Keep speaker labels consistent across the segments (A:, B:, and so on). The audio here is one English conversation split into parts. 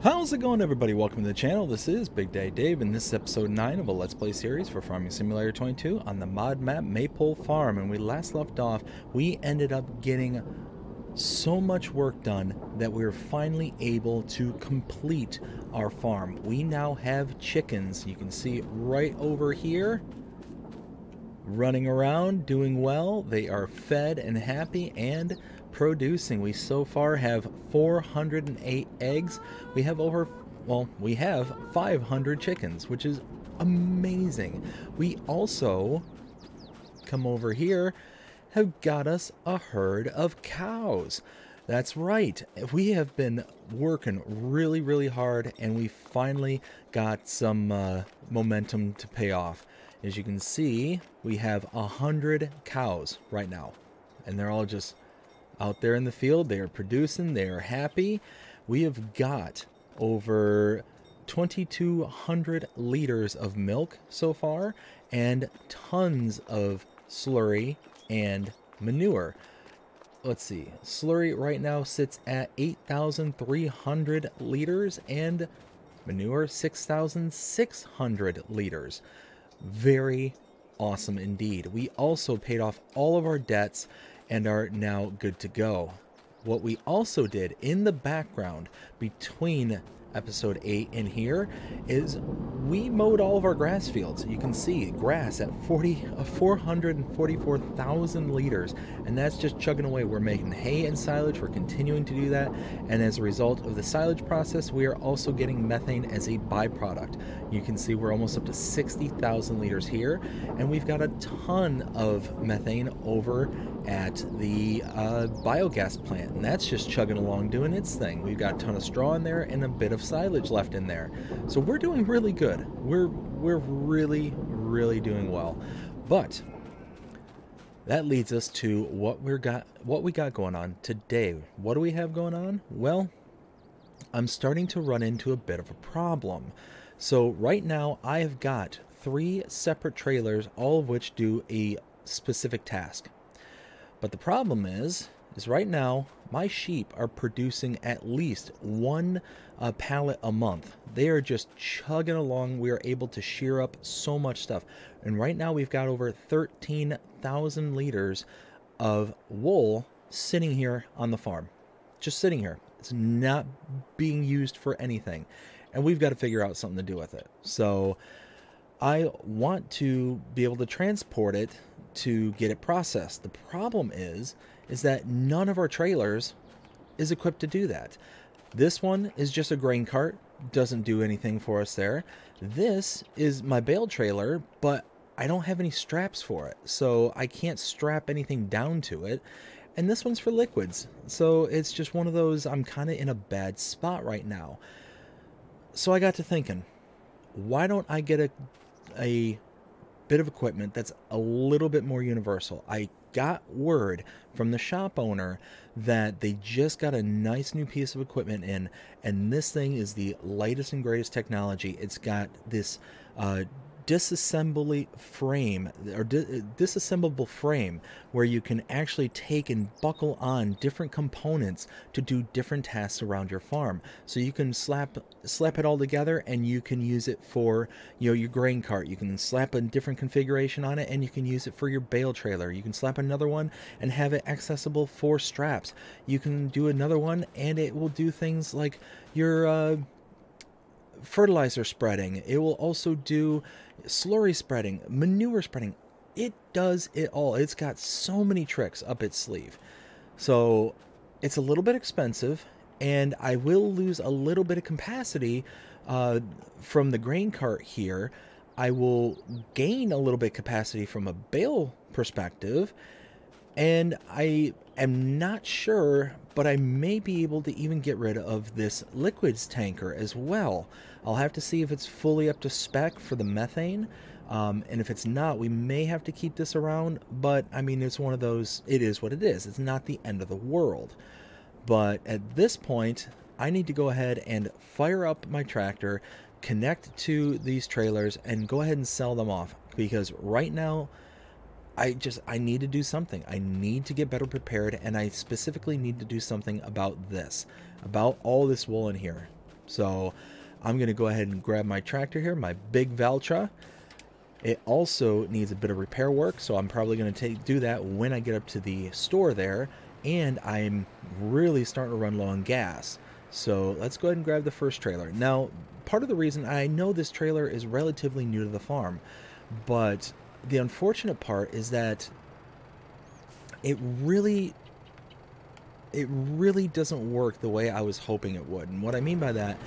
A: How's it going, everybody? Welcome to the channel. This is Big Day Dave, and this is episode 9 of a Let's Play series for Farming Simulator 22 on the mod map Maypole Farm. And we last left off, we ended up getting so much work done that we were finally able to complete our farm. We now have chickens. You can see right over here, running around, doing well. They are fed and happy and producing. We so far have 408 eggs. We have we have 500 chickens, which is amazing. We also, come over here, have got us a herd of cows. That's right. We have been working really hard, and we finally got some momentum to pay off. As you can see, we have 100 cows right now, and they're all just out there in the field. They are producing, they are happy. We have got over 2,200 liters of milk so far, and tons of slurry and manure. Let's see, slurry right now sits at 8,300 liters and manure 6,600 liters. Very awesome indeed. We also paid off all of our debts and are now good to go. What we also did in the background between episode 8 and here is we mowed all of our grass fields. You can see grass at 444,000 liters, and that's just chugging away. We're making hay and silage. We're continuing to do that, and as a result of the silage process, we are also getting methane as a byproduct. You can see we're almost up to 60,000 liters here, and we've got a ton of methane over at the biogas plant, and that's just chugging along doing its thing. We've got a ton of straw in there and a bit of silage left in there, so we're doing really good. We're really doing well. But that leads us to what we got going on today. What do we have going on? Well, I'm starting to run into a bit of a problem. So right now I have got 3 separate trailers, all of which do a specific task. But the problem is right now my sheep are producing at least 1 pallet a month. They are just chugging along. We are able to shear up so much stuff. And right now we've got over 13,000 liters of wool sitting here on the farm. Just sitting here. It's not being used for anything. And we've got to figure out something to do with it. So I want to be able to transport it to get it processed. The problem is that none of our trailers is equipped to do that. This one is just a grain cart, doesn't do anything for us there. This is my bale trailer, but I don't have any straps for it, so I can't strap anything down to it. And this one's for liquids, so it's just one of those, I'm kind of in a bad spot right now. So I got to thinking, why don't I get a bit of equipment that's a little bit more universal? I got word from the shop owner that they just got a nice new piece of equipment in, and this thing is the latest and greatest technology. It's got this disassembly frame, or disassemblable frame, where you can actually take and buckle on different components to do different tasks around your farm. So you can slap it all together, and you can use it for, you know, your grain cart. You can slap a different configuration on it, and you can use it for your bale trailer. You can slap another one and have it accessible for straps. You can do another one and it will do things like your fertilizer spreading. It will also do slurry spreading, manure spreading. It does it all. It's got so many tricks up its sleeve. So it's a little bit expensive, and I will lose a little bit of capacity from the grain cart here. I will gain a little bit capacity from a bale perspective, and I am not sure, but I may be able to even get rid of this liquids tanker as well. I'll have to see if it's fully up to spec for the methane, and if it's not, we may have to keep this around. But I mean, it's one of those, it is what it is. It's not the end of the world. But at this point, I need to go ahead and fire up my tractor, connect to these trailers, and go ahead and sell them off, because right now I need to do something. I need to get better prepared, and I specifically need to do something about this, about all this wool in here. So I'm going to go ahead and grab my tractor here, my big Valtra. It also needs a bit of repair work, so I'm probably going to do that when I get up to the store there, and I'm really starting to run low on gas. So let's go ahead and grab the first trailer. Now, part of the reason I know this trailer is relatively new to the farm, but the unfortunate part is that it really doesn't work the way I was hoping it would. And what I mean by that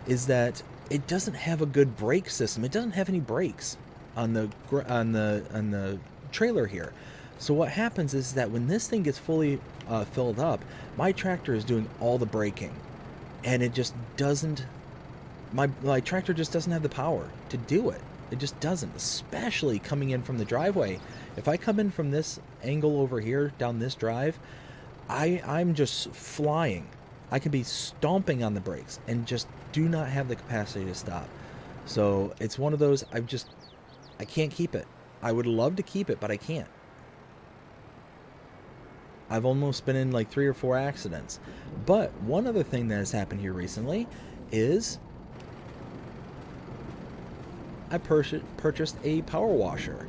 A: is that it doesn't have a good brake system. It doesn't have any brakes on the trailer here. So what happens is that when this thing gets fully filled up, my tractor is doing all the braking, and it just doesn't. My tractor just doesn't have the power to do it. It just doesn't, especially coming in from the driveway. If I come in from this angle over here down this drive, I'm just flying. I can be stomping on the brakes and just do not have the capacity to stop. So it's one of those, I can't keep it. I would love to keep it, but I can't. I've almost been in like 3 or 4 accidents. But one other thing that has happened here recently is I purchased a power washer.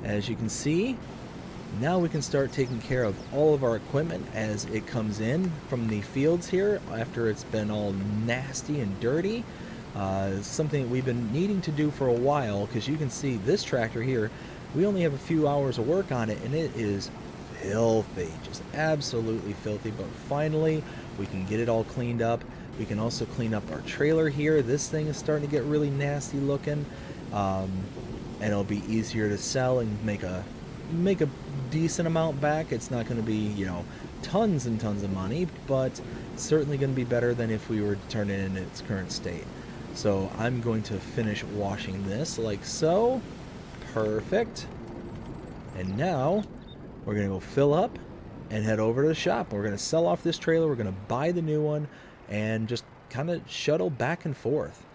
A: As you can see, now we can start taking care of all of our equipment as it comes in from the fields here after it's been all nasty and dirty. Something that we've been needing to do for a while, because you can see this tractor here, we only have a few hours of work on it and it is filthy, just absolutely filthy. But finally we can get it all cleaned up. We can also clean up our trailer here. This thing is starting to get really nasty looking, and it'll be easier to sell and make a decent amount back. It's not going to be, you know, tons and tons of money, but it's certainly going to be better than if we were to turn it in its current state. So I'm going to finish washing this like so. Perfect. And now we're going to go fill up and head over to the shop. We're going to sell off this trailer. We're going to buy the new one and just kind of shuttle back and forth.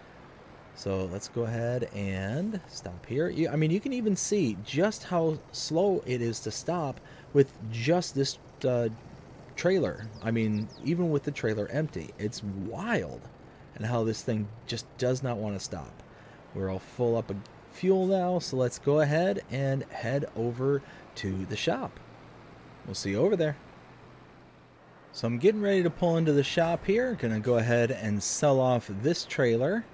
A: So let's go ahead and stop here. I mean, you can even see just how slow it is to stop with just this trailer. I mean, even with the trailer empty, it's wild. And how this thing just does not want to stop. We're all full up of fuel now, so let's go ahead and head over to the shop. We'll see you over there. So I'm getting ready to pull into the shop here. Gonna go ahead and sell off this trailer.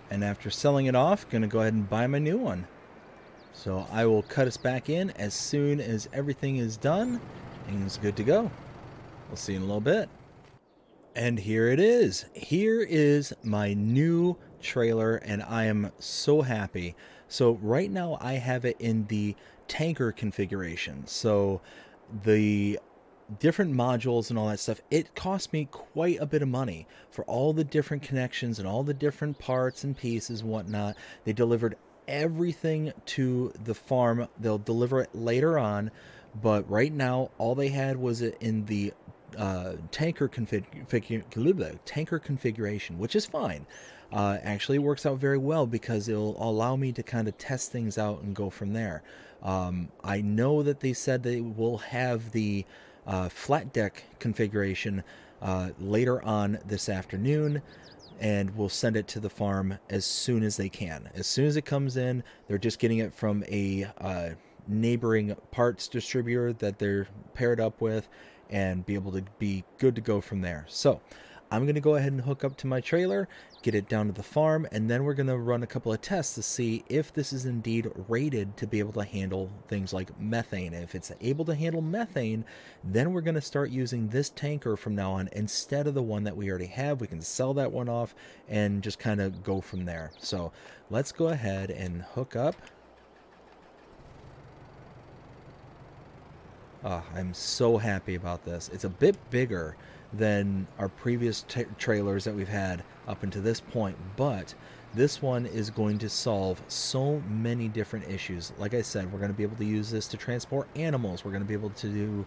A: And after selling it off, gonna go ahead and buy my new one. So I will cut us back in as soon as everything is done and it's good to go. We'll see you in a little bit. And here it is. Here is my new trailer, and I am so happy. So right now I have it in the tanker configuration. So the different modules and all that stuff, it cost me quite a bit of money for all the different connections and all the different parts and pieces and whatnot. They delivered everything to the farm. They'll deliver it later on, but right now all they had was it in the tanker configuration, which is fine. Actually works out very well because it'll allow me to kind of test things out and go from there. I know that they said they will have the flat deck configuration later on this afternoon, and we'll send it to the farm as soon as they can. As soon as it comes in, they're just getting it from a neighboring parts distributor that they're paired up with, and be able to be good to go from there. So I'm going to go ahead and hook up to my trailer, get it down to the farm, and then we're going to run a couple of tests to see if this is indeed rated to be able to handle things like methane. If it's able to handle methane, then we're going to start using this tanker from now on instead of the one that we already have. We can sell that one off and just kind of go from there. So let's go ahead and hook up. Oh, I'm so happy about this. It's a bit bigger than our previous trailers that we've had up until this point, but this one is going to solve so many different issues. Like I said, we're going to be able to use this to transport animals. We're going to be able to do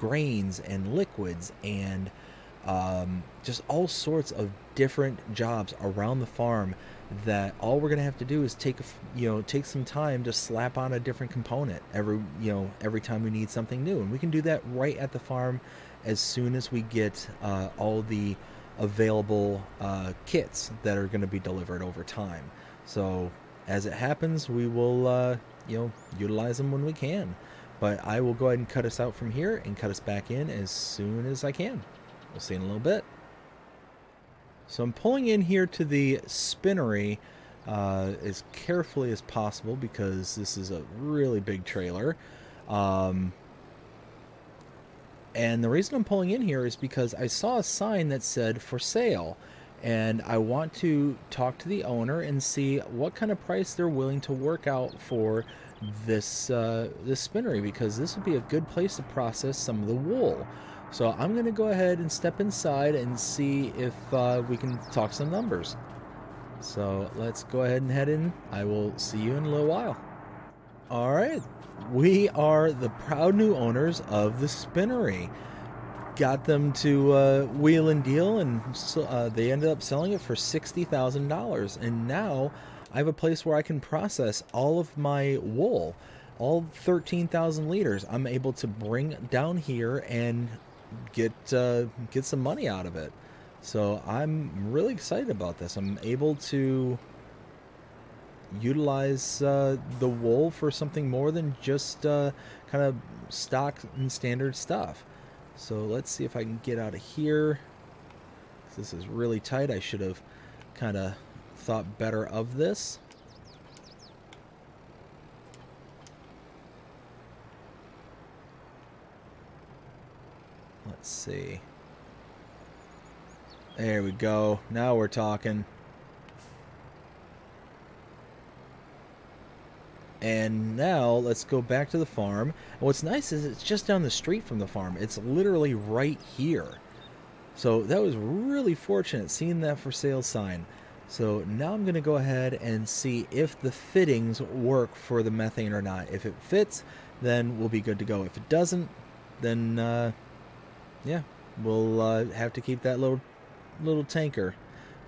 A: grains and liquids and just all sorts of different jobs around the farm, that all we're going to have to do is take some time to slap on a different component every time we need something new. And we can do that right at the farm as soon as we get all the available kits that are going to be delivered over time. So as it happens, we will utilize them when we can. But I will go ahead and cut us out from here and cut us back in as soon as I can. We'll see in a little bit. So I'm pulling in here to the spinnery as carefully as possible because this is a really big trailer. And the reason I'm pulling in here is because I saw a sign that said for sale, and I want to talk to the owner and see what kind of price they're willing to work out for this spinnery, because this would be a good place to process some of the wool. So I'm going to go ahead and step inside and see if we can talk some numbers. So let's go ahead and head in. I will see you in a little while. All right. We are the proud new owners of the spinnery. Got them to wheel and deal, and they ended up selling it for $60,000. And now I have a place where I can process all of my wool, all 13,000 liters. I'm able to bring down here and get some money out of it. So I'm really excited about this. I'm able to utilize the wool for something more than just kind of stock and standard stuff. So let's see if I can get out of here. This is really tight. I should have kind of thought better of this. Let's see. There we go. Now we're talking. And now let's go back to the farm. And what's nice is it's just down the street from the farm. It's literally right here. So that was really fortunate seeing that for sale sign. So now I'm going to go ahead and see if the fittings work for the methane or not. If it fits, then we'll be good to go. If it doesn't, then yeah, we'll have to keep that little tanker.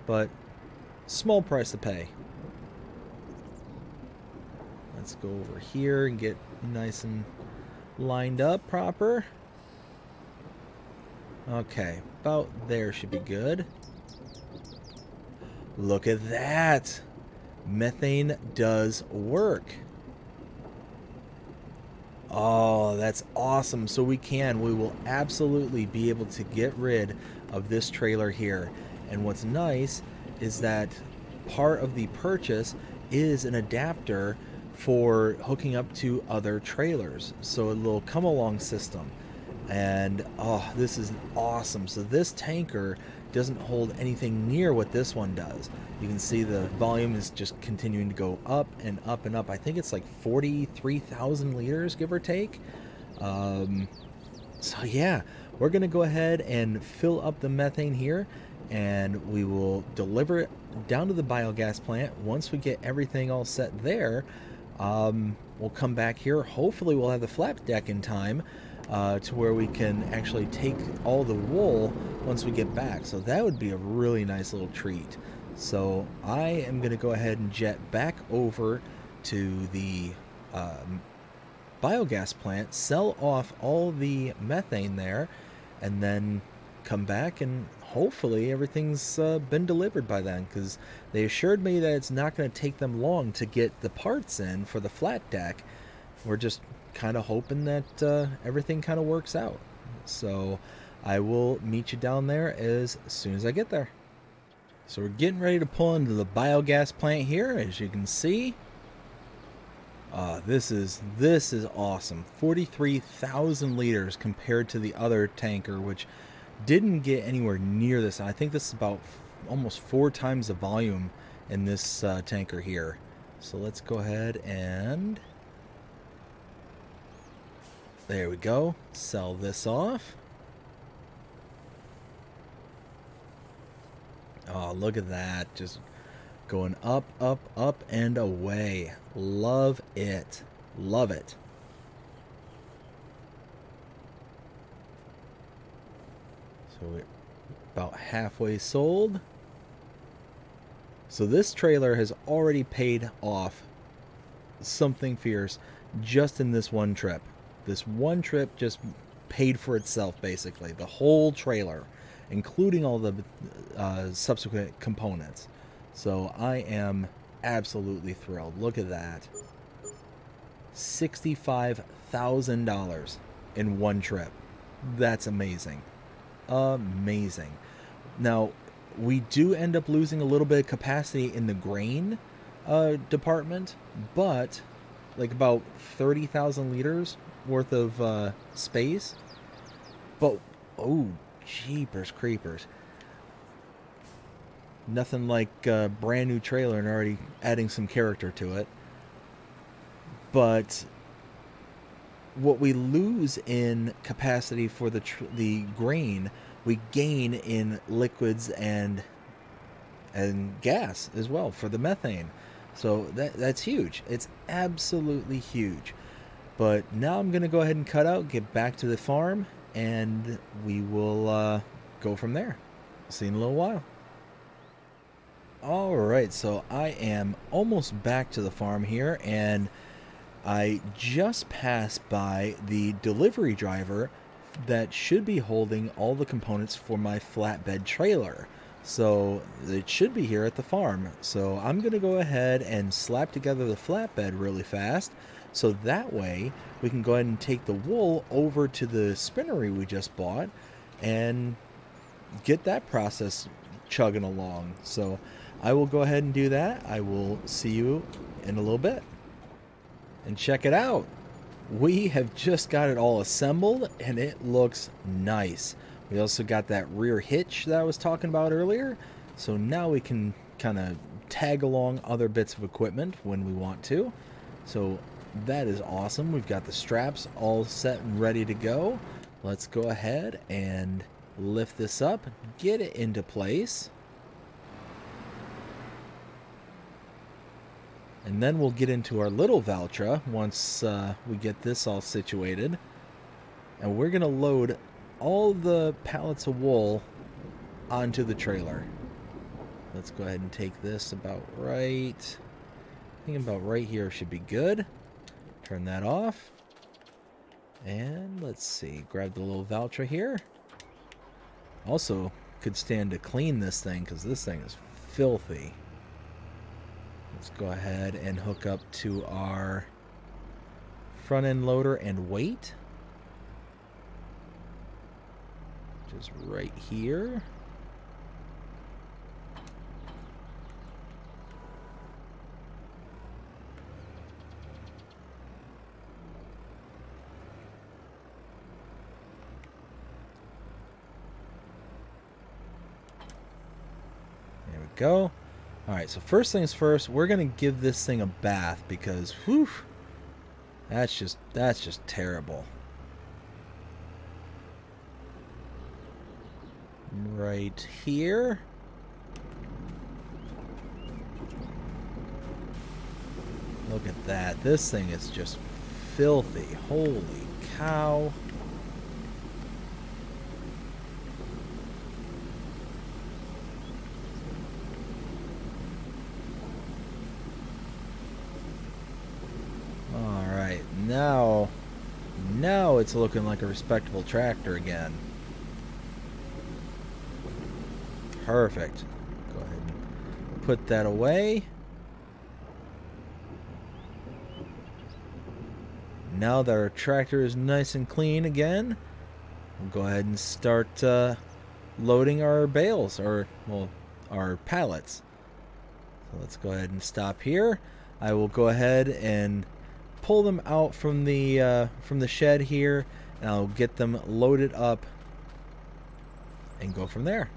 A: But small price to pay. Let's go over here and get nice and lined up proper. Okay, about there should be good. Look at that. Methane does work. Oh, that's awesome. So we will absolutely be able to get rid of this trailer here. And what's nice is that part of the purchase is an adapter for hooking up to other trailers. So a little come along system. And oh, this is awesome. So this tanker doesn't hold anything near what this one does. You can see the volume is just continuing to go up and up and up. I think it's like 43,000 liters, give or take. So yeah, we're gonna go ahead and fill up the methane here, and we will deliver it down to the biogas plant. Once we get everything all set there, we'll come back here. Hopefully we'll have the flap deck in time to where we can actually take all the wool once we get back. So that would be a really nice little treat. So I am going to go ahead and jet back over to the biogas plant, sell off all the methane there, and then come back, and hopefully everything's been delivered by then, because they assured me that it's not going to take them long to get the parts in for the flat deck. We're just kind of hoping that everything kind of works out. So I will meet you down there as soon as I get there. So we're getting ready to pull into the biogas plant here, as you can see. This is awesome. 43,000 liters compared to the other tanker, which didn't get anywhere near this. I think this is about almost 4 times the volume in this tanker here. So let's go ahead and there we go. Sell this off. Oh, look at that. Just going up, up, up, and away. Love it. Love it. So we're about halfway sold. So this trailer has already paid off something fierce just in this one trip. This one trip just paid for itself, basically. The whole trailer. including all the subsequent components. So I am absolutely thrilled. Look at that. $65,000 in one trip. That's amazing. Amazing. Now, we do end up losing a little bit of capacity in the grain department, but like about 30,000 liters worth of space. But, oh, jeepers creepers. Nothing like a brand new trailer and already adding some character to it. But what we lose in capacity for the grain, we gain in liquids and gas as well for the methane. So that's huge. It's absolutely huge. But now I'm going to go ahead and cut out, get back to the farm, and we will go from there. See you in a little while. Alright, so I am almost back to the farm here, and I just passed by the delivery driver that should be holding all the components for my flatbed trailer. So it should be here at the farm. So I'm going to go ahead and slap together the flatbed really fast, so that way we can go ahead and take the wool over to the spinnery we just bought and get that process chugging along. So I will go ahead and do that. I will see you in a little bit. And check it out. We have just got it all assembled and it looks nice. We also got that rear hitch that I was talking about earlier. So now we can kind of tag along other bits of equipment when we want to. So that is awesome. We've got the straps all set and ready to go. Let's go ahead and lift this up, get it into place. And then we'll get into our little Valtra once we get this all situated. And we're going to load all the pallets of wool onto the trailer. Let's go ahead and take this about right. I think about right here should be good. Turn that off. And let's see, grab the little Valtra here. Also could stand to clean this thing because this thing is filthy. Let's go ahead and hook up to our front end loader and weight. Just right here. There we go. Alright, so first things first, we're going to give this thing a bath because, whew, that's just terrible. Right here. Look at that. This thing is just filthy. Holy cow. Now it's looking like a respectable tractor again. Perfect. Go ahead and put that away. Now that our tractor is nice and clean again, we'll go ahead and start loading our bales, or, well, our pallets. So let's go ahead and stop here. I will go ahead and pull them out from the shed here, and I'll get them loaded up and go from there.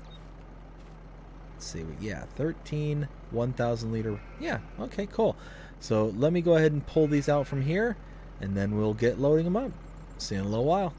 A: Let's see, yeah, 13 1,000 liter. Yeah, okay, cool. So let me go ahead and pull these out from here, and then we'll get loading them up. See you in a little while.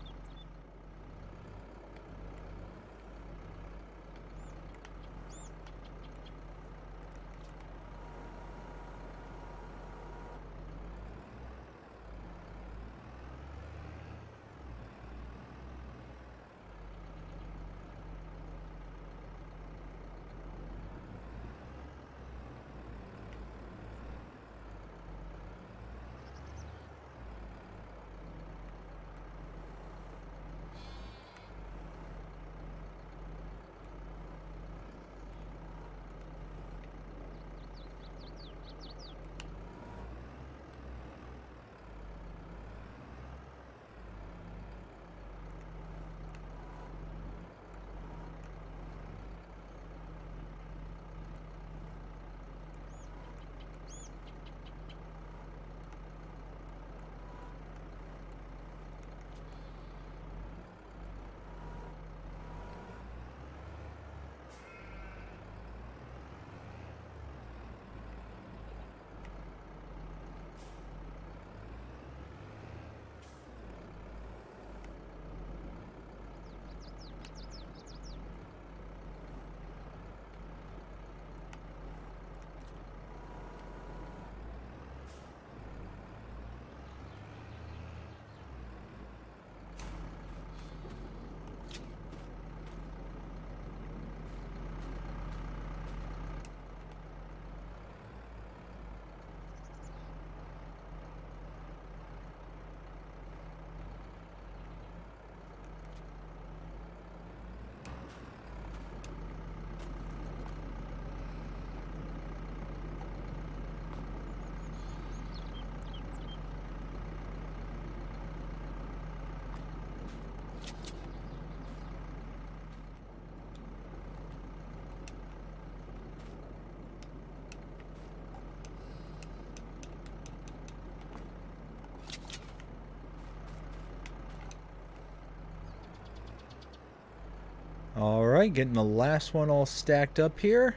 A: Alright, getting the last one all stacked up here.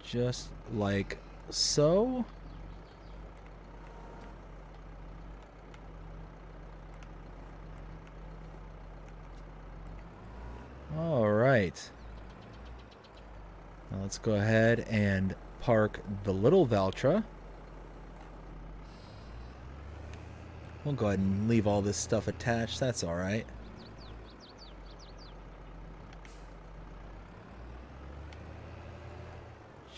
A: Just like so. Alright. Now let's go ahead and park the little Valtra. We'll go ahead and leave all this stuff attached. That's alright.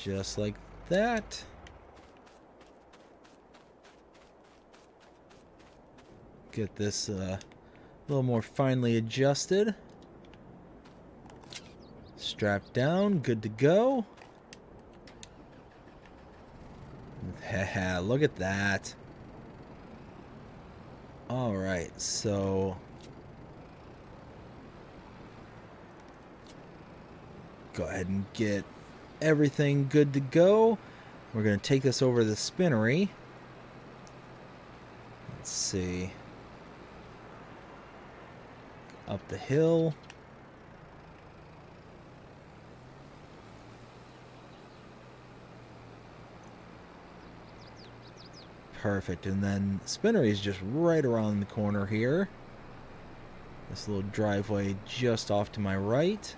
A: Just like that. Get this a little more finely adjusted. Strapped down, good to go. Look at that. Alright, so go ahead and get everything good to go. We're going to take this over to the spinnery. Let's see. Up the hill. Perfect. And then spinnery is just right around the corner here. This little driveway just off to my right.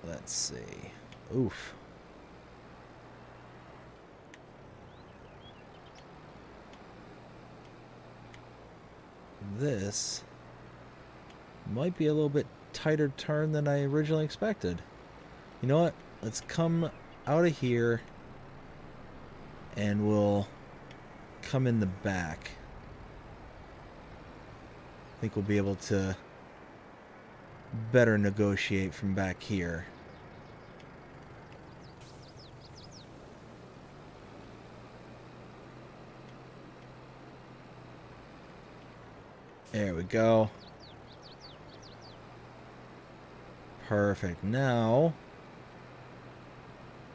A: Let's see. Oof. This might be a little bit tighter turn than I originally expected. You know what? Let's come out of here and we'll come in the back. I think we'll be able to better negotiate from back here. There we go. Perfect. Now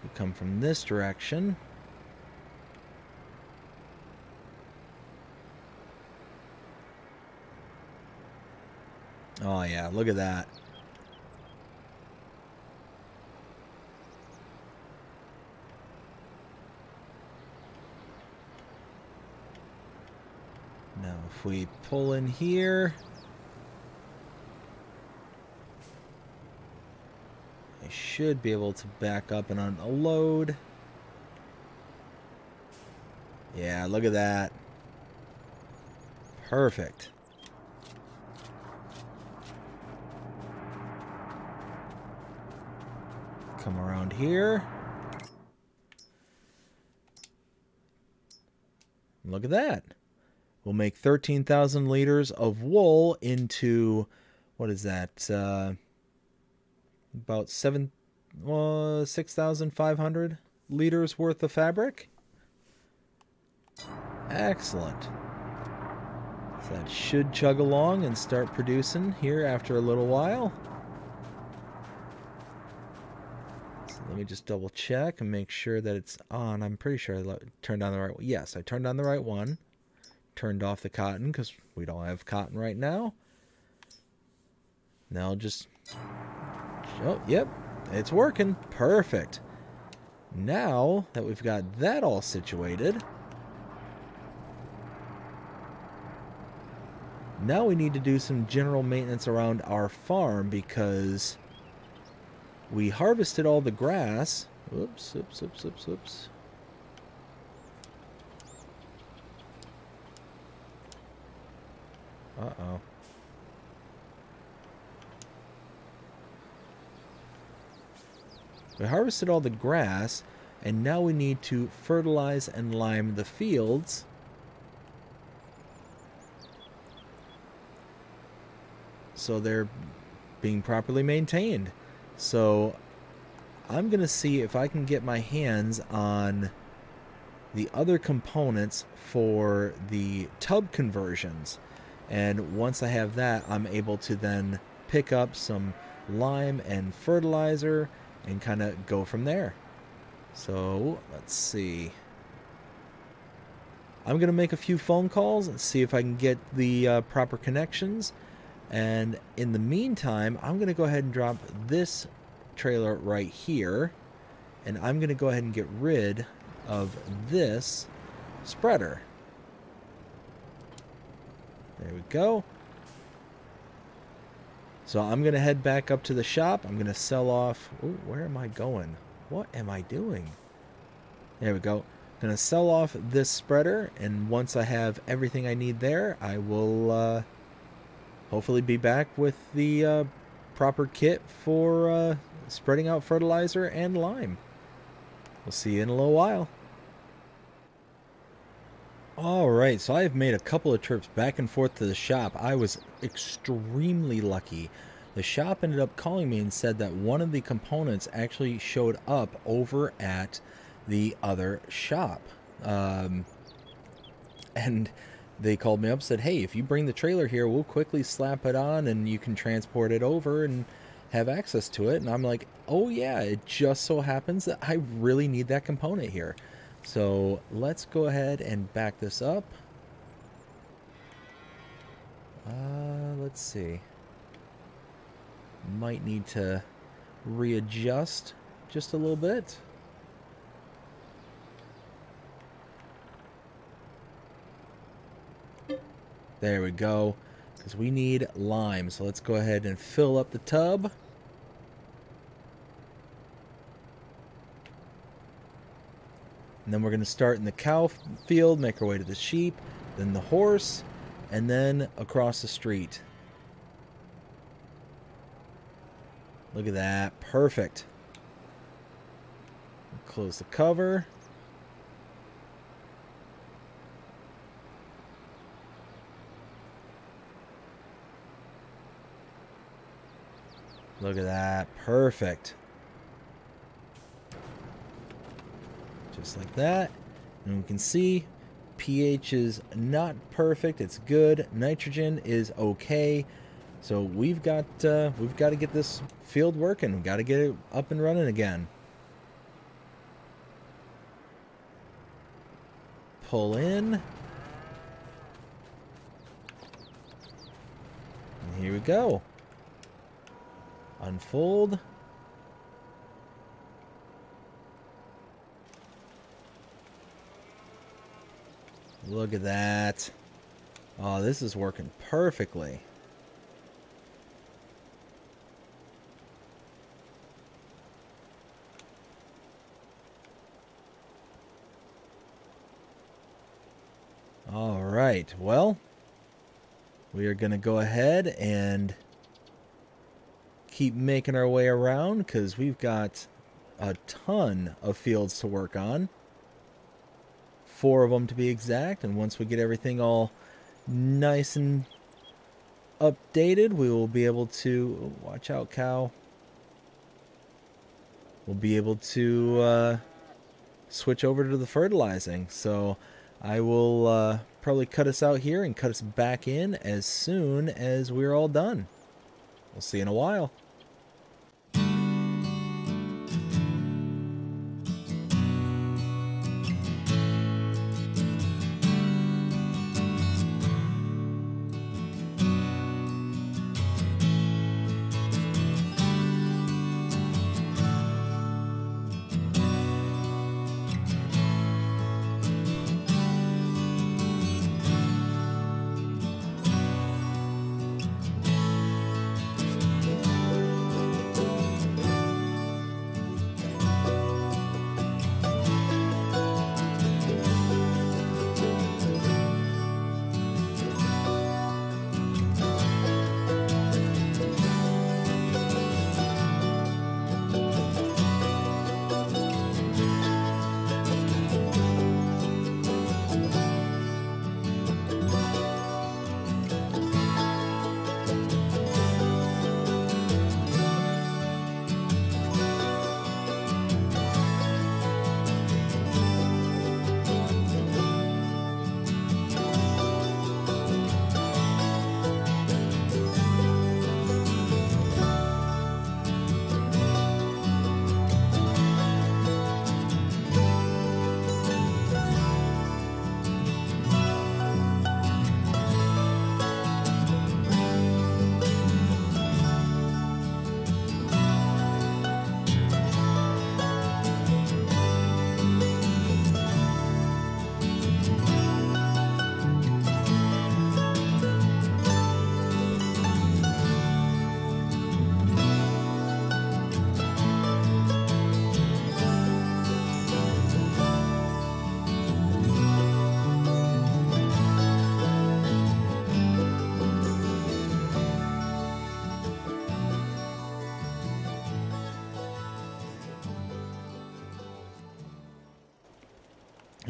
A: we come from this direction. Oh yeah, look at that. Now if we pull in here, I should be able to back up and unload. Yeah, look at that. Perfect. Come around here. Look at that. We'll make 13,000 liters of wool into, what is that? About 6,500 liters worth of fabric. Excellent. So that should chug along and start producing here after a little while. So let me just double check and make sure that it's on. I'm pretty sure I turned on the right one. Yes, I turned on the right one. Turned off the cotton because we don't have cotton right now. Now just... Oh, yep, it's working. Perfect. Now that we've got that all situated, now we need to do some general maintenance around our farm because we harvested all the grass. Oops, oops, oops, oops, oops. Uh-oh. We harvested all the grass, and now we need to fertilize and lime the fields. So they're being properly maintained. So I'm going to see if I can get my hands on the other components for the tub conversions. And once I have that, I'm able to then pick up some lime and fertilizer and kind of go from there. So let's see. I'm going to make a few phone calls and see if I can get the proper connections. And in the meantime, I'm going to go ahead and drop this trailer right here. And I'm going to go ahead and get rid of this spreader. There we go. So I'm going to head back up to the shop. I'm going to sell off... Ooh, where am I going? What am I doing? There we go. I'm going to sell off this spreader, and once I have everything I need there, I will hopefully be back with the proper kit for spreading out fertilizer and lime. We'll see you in a little while. Alright, so I have made a couple of trips back and forth to the shop. I was extremely lucky. The shop ended up calling me and said that one of the components actually showed up over at the other shop. And they called me up and said, hey, if you bring the trailer here, we'll quickly slap it on and you can transport it over and have access to it. And I'm like, oh yeah, it just so happens that I really need that component here. So let's go ahead and back this up. Let's see. Might need to readjust just a little bit. There we go. Because we need lime. So let's go ahead and fill up the tub. And then we're going to start in the cow field, make our way to the sheep, then the horse, and then across the street. Look at that. Perfect. Close the cover. Look at that. Perfect. Just like that. And we can see pH is not perfect. It's good. Nitrogen is okay. So we've got to get this field working. We've got to get it up and running again. Pull in. And here we go. Unfold. Look at that. Oh, this is working perfectly. All right. Well, we are going to go ahead and keep making our way around because we've got a ton of fields to work on. 4 of them to be exact, and once we get everything all nice and updated, we will be able to... Watch out, cow. We'll be able to switch over to the fertilizing. So I will probably cut us out here and cut us back in as soon as we're all done. We'll see you in a while.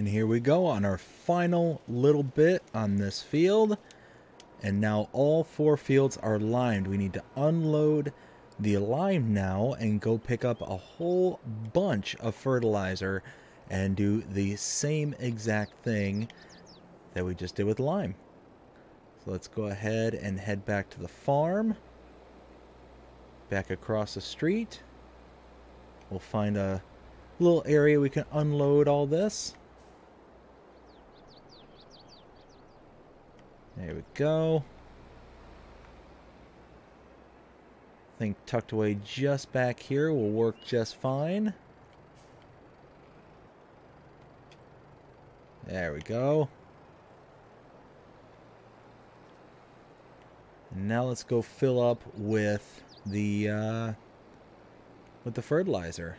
A: And here we go on our final little bit on this field. And now all 4 fields are limed. We need to unload the lime now and go pick up a whole bunch of fertilizer and do the same exact thing that we just did with lime. So let's go ahead and head back to the farm. Back across the street. We'll find a little area we can unload all this. There we go. I think tucked away just back here will work just fine. There we go. And now let's go fill up with the fertilizer.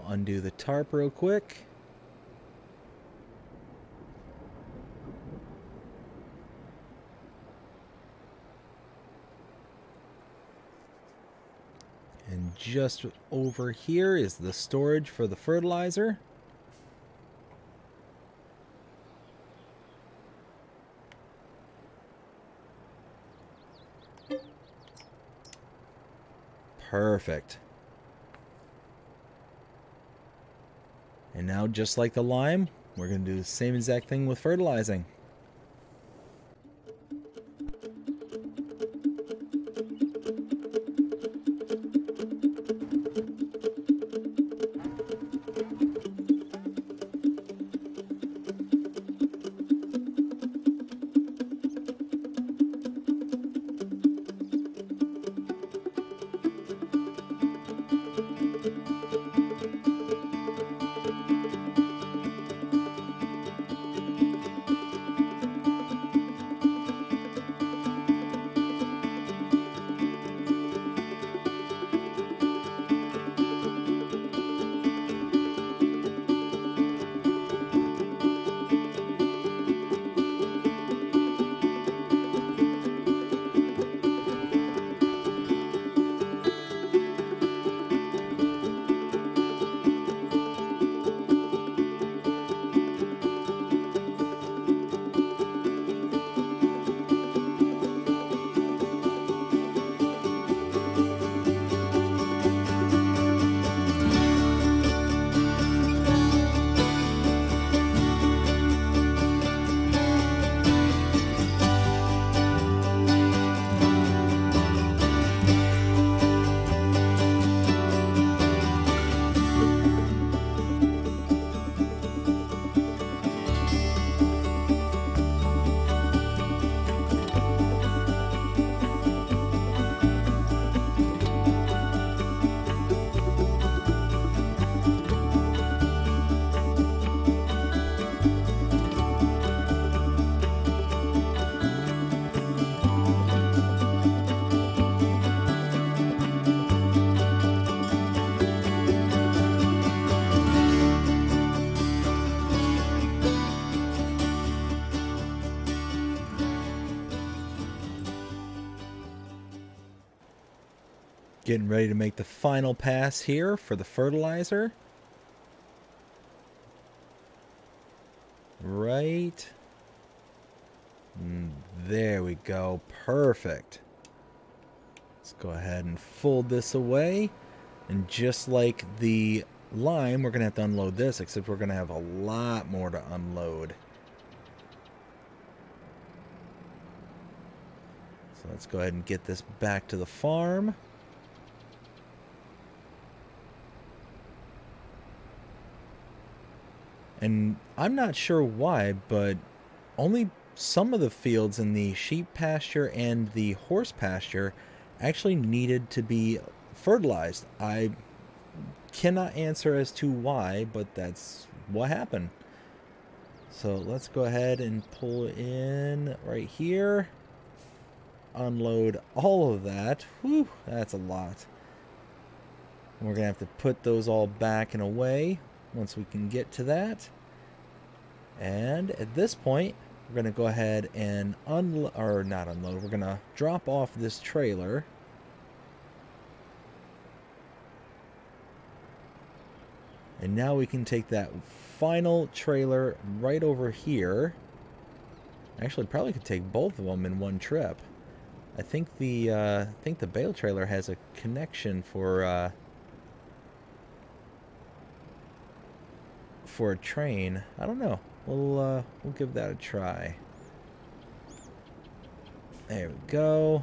A: I'll undo the tarp real quick. And just over here is the storage for the fertilizer. Perfect. And now, just like the lime, we're going to do the same exact thing with fertilizing. Getting ready to make the final pass here for the fertilizer. Right. There we go. Perfect. Let's go ahead and fold this away. And just like the lime, we're going to have to unload this, except we're going to have a lot more to unload. So let's go ahead and get this back to the farm. And I'm not sure why, but only some of the fields in the sheep pasture and the horse pasture actually needed to be fertilized. I cannot answer as to why, but that's what happened. So let's go ahead and pull in right here. Unload all of that. Whew, that's a lot. And we're going to have to put those all back and away once we can get to that. And at this point, we're going to go ahead and we're going to drop off this trailer. And now we can take that final trailer right over here. Actually, probably could take both of them in one trip. I think the bale trailer has a connection for a train. I don't know. We'll give that a try. There we go.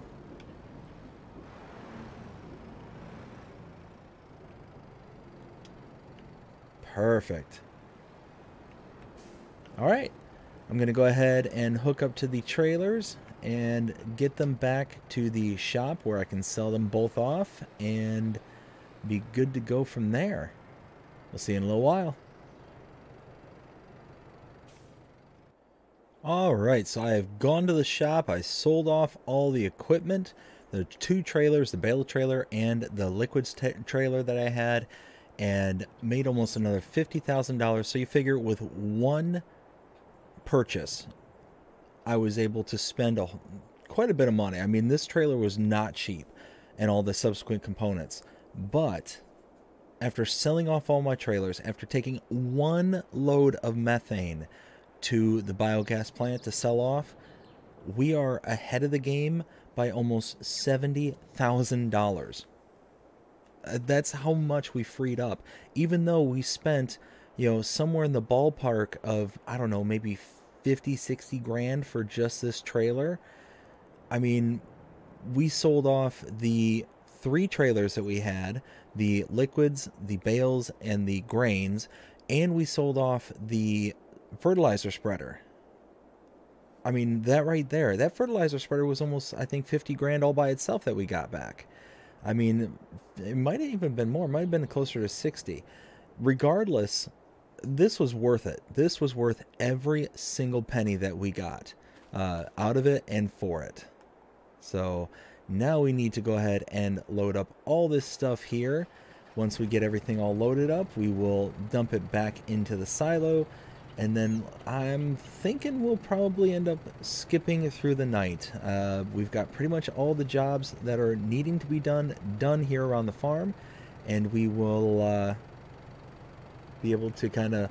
A: Perfect. All right. I'm going to go ahead and hook up to the trailers and get them back to the shop where I can sell them both off and be good to go from there. We'll see you in a little while. Alright, so I have gone to the shop. I sold off all the equipment, the two trailers, the bale trailer and the liquids trailer that I had, and made almost another $50,000. So you figure with one purchase, I was able to spend quite a bit of money. I mean, this trailer was not cheap and all the subsequent components. But after selling off all my trailers, after taking one load of methane to the biogas plant to sell off, we are ahead of the game by almost $70,000. That's how much we freed up, even though we spent, somewhere in the ballpark of, I don't know, maybe 50, 60 grand for just this trailer. I mean, we sold off the 3 trailers that we had, the liquids, the bales, and the grains, and we sold off the fertilizer spreader. I mean, that right there, that fertilizer spreader was almost, I think, 50 grand all by itself that we got back. I mean, it might have even been more. It might have been closer to 60. Regardless, this was worth it. This was worth every single penny that we got out of it and for it. So now we need to go ahead and load up all this stuff here. Once we get everything all loaded up, we will dump it back into the silo. And then I'm thinking we'll probably end up skipping through the night. We've got pretty much all the jobs that are needing to be done here around the farm. And we will be able to kind of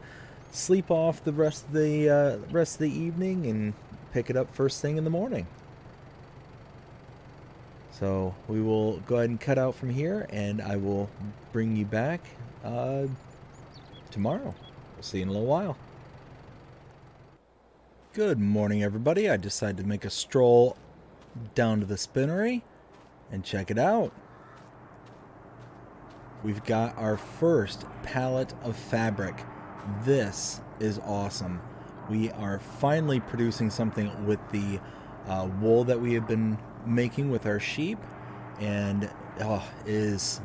A: sleep off the rest of the evening and pick it up first thing in the morning. So we will go ahead and cut out from here, and I will bring you back tomorrow. We'll see you in a little while. Good morning, everybody. I decided to make a stroll down to the spinnery and check it out. We've got our first pallet of fabric. This is awesome. We are finally producing something with the wool that we have been making with our sheep, and is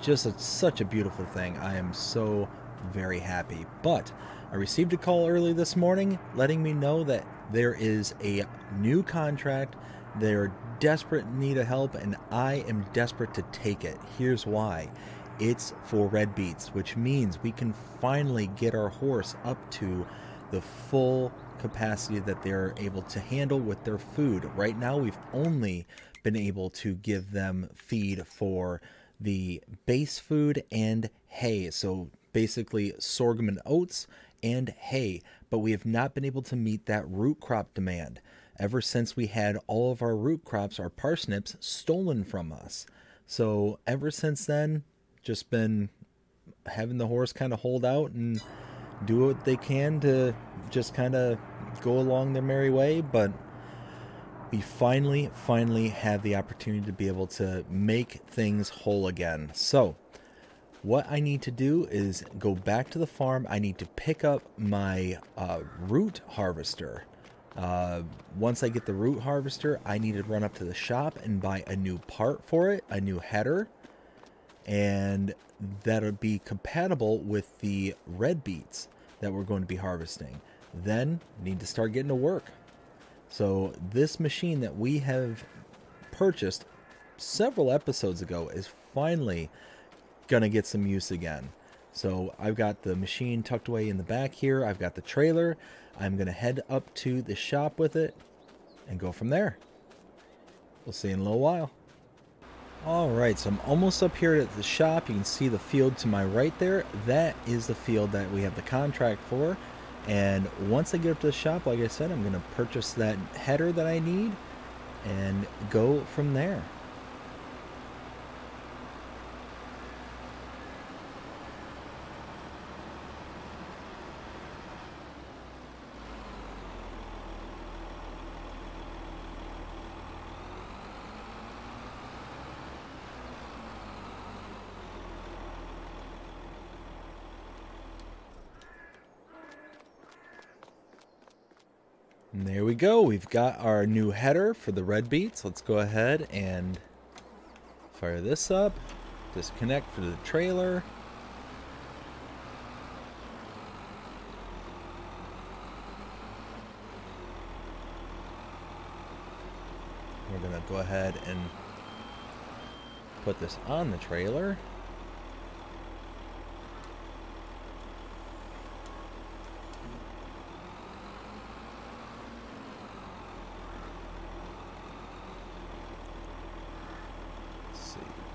A: just such a beautiful thing. I am so very happy. But I received a call early this morning letting me know that there is a new contract. They're desperate in need of help, and I am desperate to take it. Here's why. It's for red beets, which means we can finally get our horse up to the full capacity that they're able to handle with their food. Right now, we've only been able to give them feed for the base food and hay. So basically sorghum and oats and hay, but we have not been able to meet that root crop demand ever since we had all of our root crops, our parsnips, stolen from us. So ever since then, just been having the horse kind of hold out and do what they can to just kind of go along their merry way. But we finally have the opportunity to be able to make things whole again. So what I need to do is go back to the farm. I need to pick up my root harvester. Once I get the root harvester, I need to run up to the shop and buy a new part for it, a new header, and that'll be compatible with the red beets that we're going to be harvesting. Then need to start getting to work. So this machine that we have purchased several episodes ago is finally gonna get some use again. So I've got the machine tucked away in the back here. I've got the trailer. I'm gonna head up to the shop with it and go from there. We'll see you in a little while. All right, so I'm almost up here at the shop. You can see the field to my right there. That is the field that we have the contract for. And once I get up to the shop, like I said, I'm going to purchase that header that I need and go from there. And there we go. We've got our new header for the red beets. Let's go ahead and fire this up. Disconnect for the trailer. We're going to go ahead and put this on the trailer.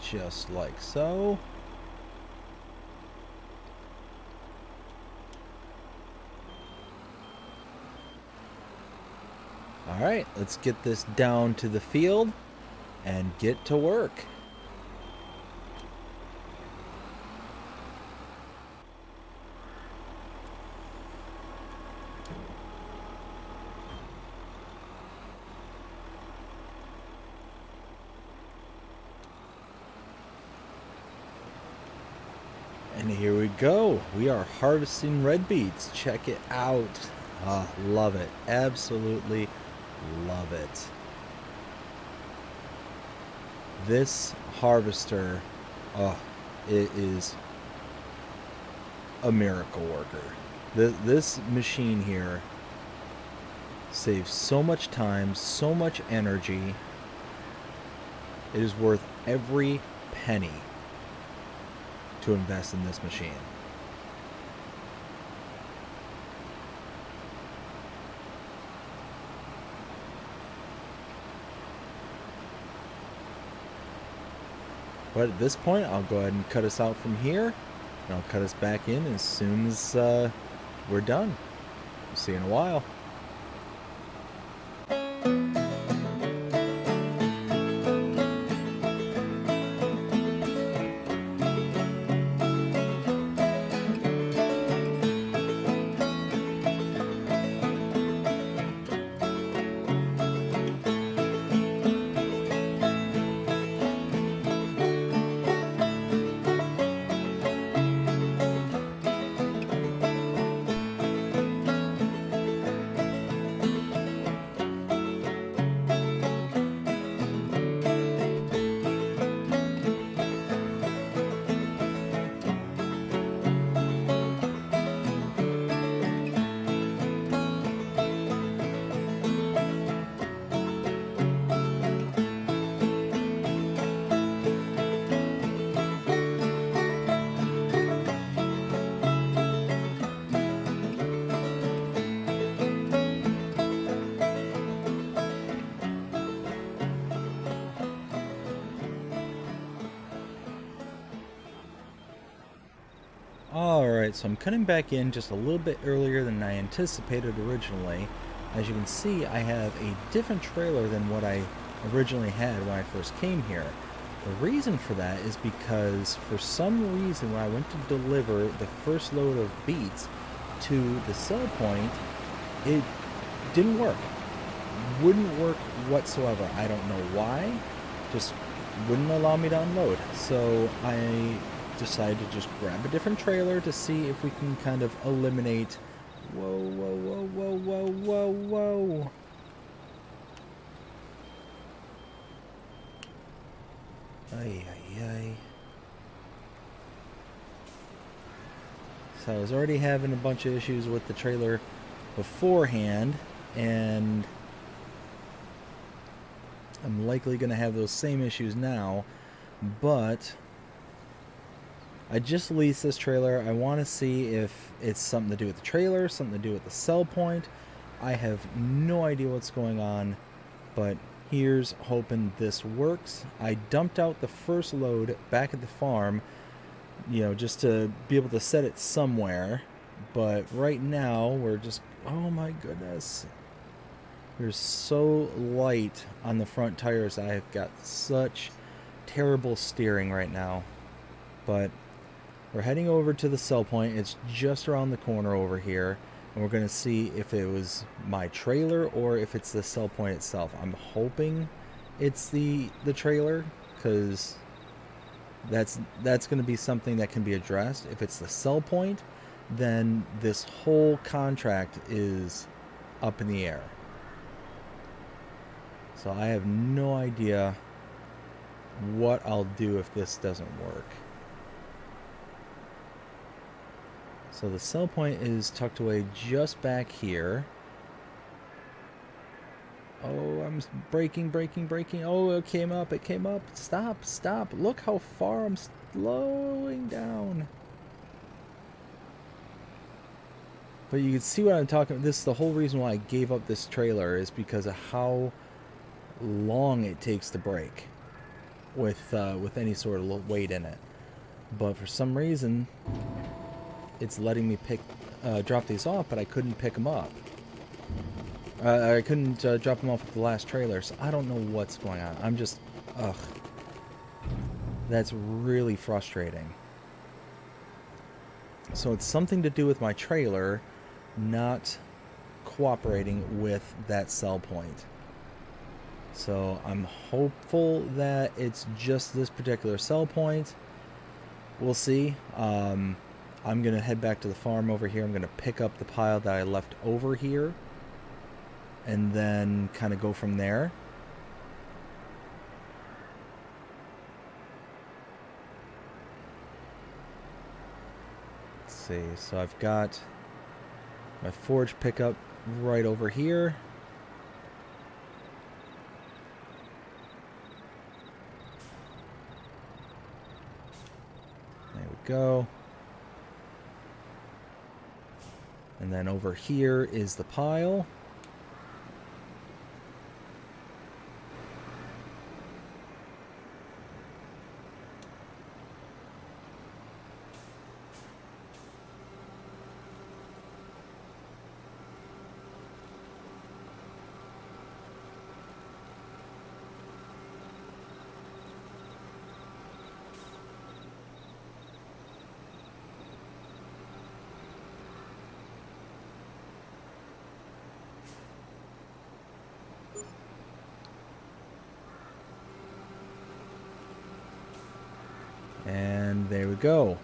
A: Just like so. All right, let's get this down to the field and get to work. And here we go. We are harvesting red beets. Check it out. Love it. Absolutely love it. This harvester, it is a miracle worker. This machine here saves so much time, so much energy. It is worth every penny to invest in this machine. But at this point, I'll go ahead and cut us out from here, and I'll cut us back in as soon as we're done. See you in a while. Alright, so I'm cutting back in just a little bit earlier than I anticipated originally. As you can see, I have a different trailer than what I originally had when I first came here. The reason for that is because for some reason when I went to deliver the first load of beets to the sell point, it didn't work. Wouldn't work whatsoever. I don't know why. Just wouldn't allow me to unload. So I decided to just grab a different trailer to see if we can kind of eliminate. Whoa, whoa, whoa, whoa, whoa, whoa, whoa. Ay, ay, ay. So I was already having a bunch of issues with the trailer beforehand, and I'm likely going to have those same issues now, but I just leased this trailer. I want to see if it's something to do with the trailer, something to do with the sell point. I have no idea what's going on, but Here's hoping this works. I dumped out the first load back at the farm, you know, just to be able to set it somewhere. But right now, we're just, oh my goodness. There's so light on the front tires. I've got such terrible steering right now. But we're heading over to the sell point. It's just around the corner over here. And we're going to see if it was my trailer or if it's the sell point itself. I'm hoping it's the trailer, because that's going to be something that can be addressed. If it's the sell point, then this whole contract is up in the air. So I have no idea what I'll do if this doesn't work. So the sell point is tucked away just back here. Oh, I'm braking. Oh, it came up. Stop. Look how far I'm slowing down. But you can see what I'm talking about. This is the whole reason why I gave up this trailer, is because of how long it takes to brake with any sort of weight in it. But for some reason, it's letting me drop these off, but I couldn't pick them up. I couldn't drop them off with the last trailer, so I don't know what's going on. I'm just, ugh. That's really frustrating. So it's something to do with my trailer not cooperating with that sell point. So I'm hopeful that it's just this particular sell point. We'll see. I'm going to head back to the farm over here. I'm going to pick up the pile that I left over here and then kind of go from there. Let's see. So I've got my forage pickup right over here. There we go. And then over here is the pile. And there we go.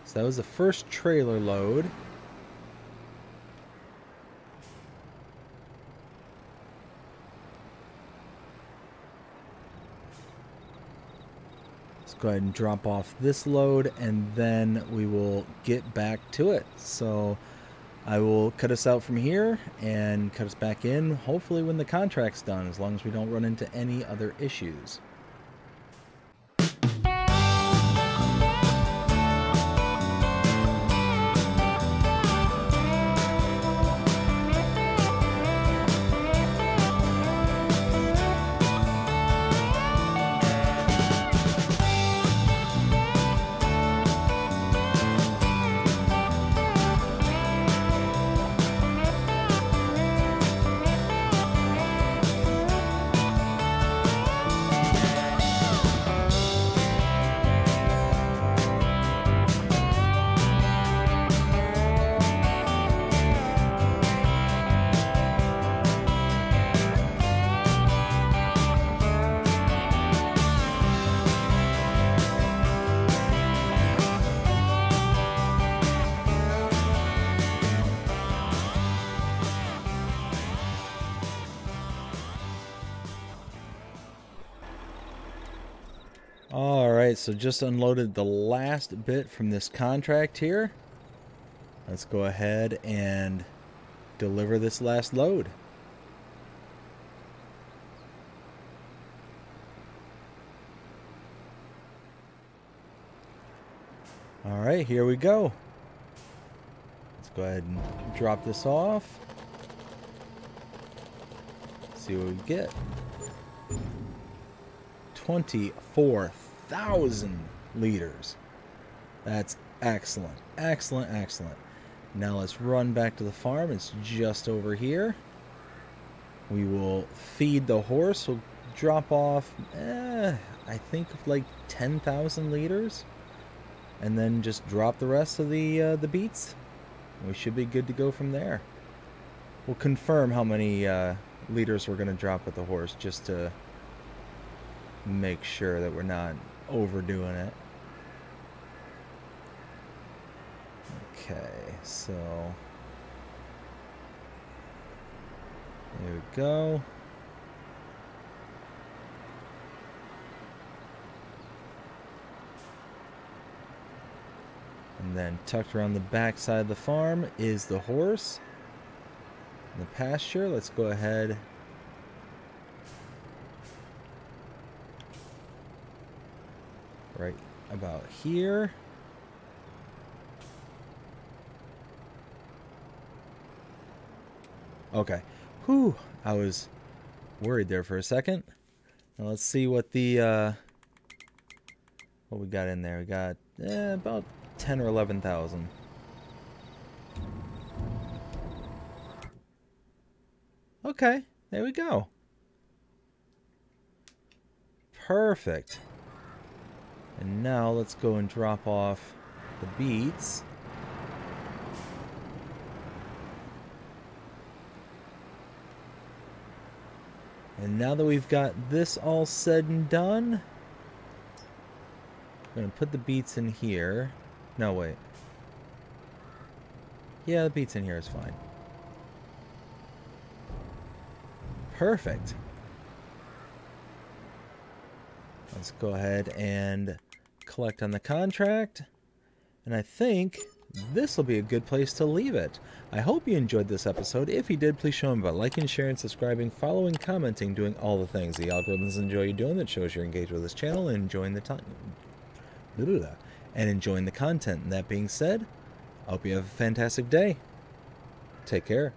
A: So that was the first trailer load. Let's go ahead and drop off this load, and then we will get back to it. So I will cut us out from here and cut us back in, hopefully when the contract's done, as long as we don't run into any other issues. Alright, so just unloaded the last bit from this contract here. Let's go ahead and deliver this last load. Alright, here we go. Let's go ahead and drop this off. See what we get. 24,000 liters. That's excellent. Excellent, excellent. Now let's run back to the farm. It's just over here. We will feed the horse. We'll drop off, I think like 10,000 liters. And then just drop the rest of the beets. We should be good to go from there. We'll confirm how many liters we're going to drop with the horse just to make sure that we're not overdoing it. Okay, so there we go. And then tucked around the back side of the farm is the horse. The pasture, let's go ahead right about here. Okay. Whew, I was worried there for a second. Now let's see what the what we got in there. We got about 10 or 11,000. Okay, there we go. Perfect. And now let's go and drop off the beets. And now that we've got this all said and done, I'm going to put the beets in here. No, wait. Yeah, the beets in here is fine. Perfect. Let's go ahead and collect on the contract. And I think this will be a good place to leave it. I hope you enjoyed this episode. If you did, please show them by liking, sharing, subscribing, following, commenting, doing all the things the algorithms enjoy you doing. That shows you're engaged with this channel and enjoying the content. And that being said, I hope you have a fantastic day. Take care.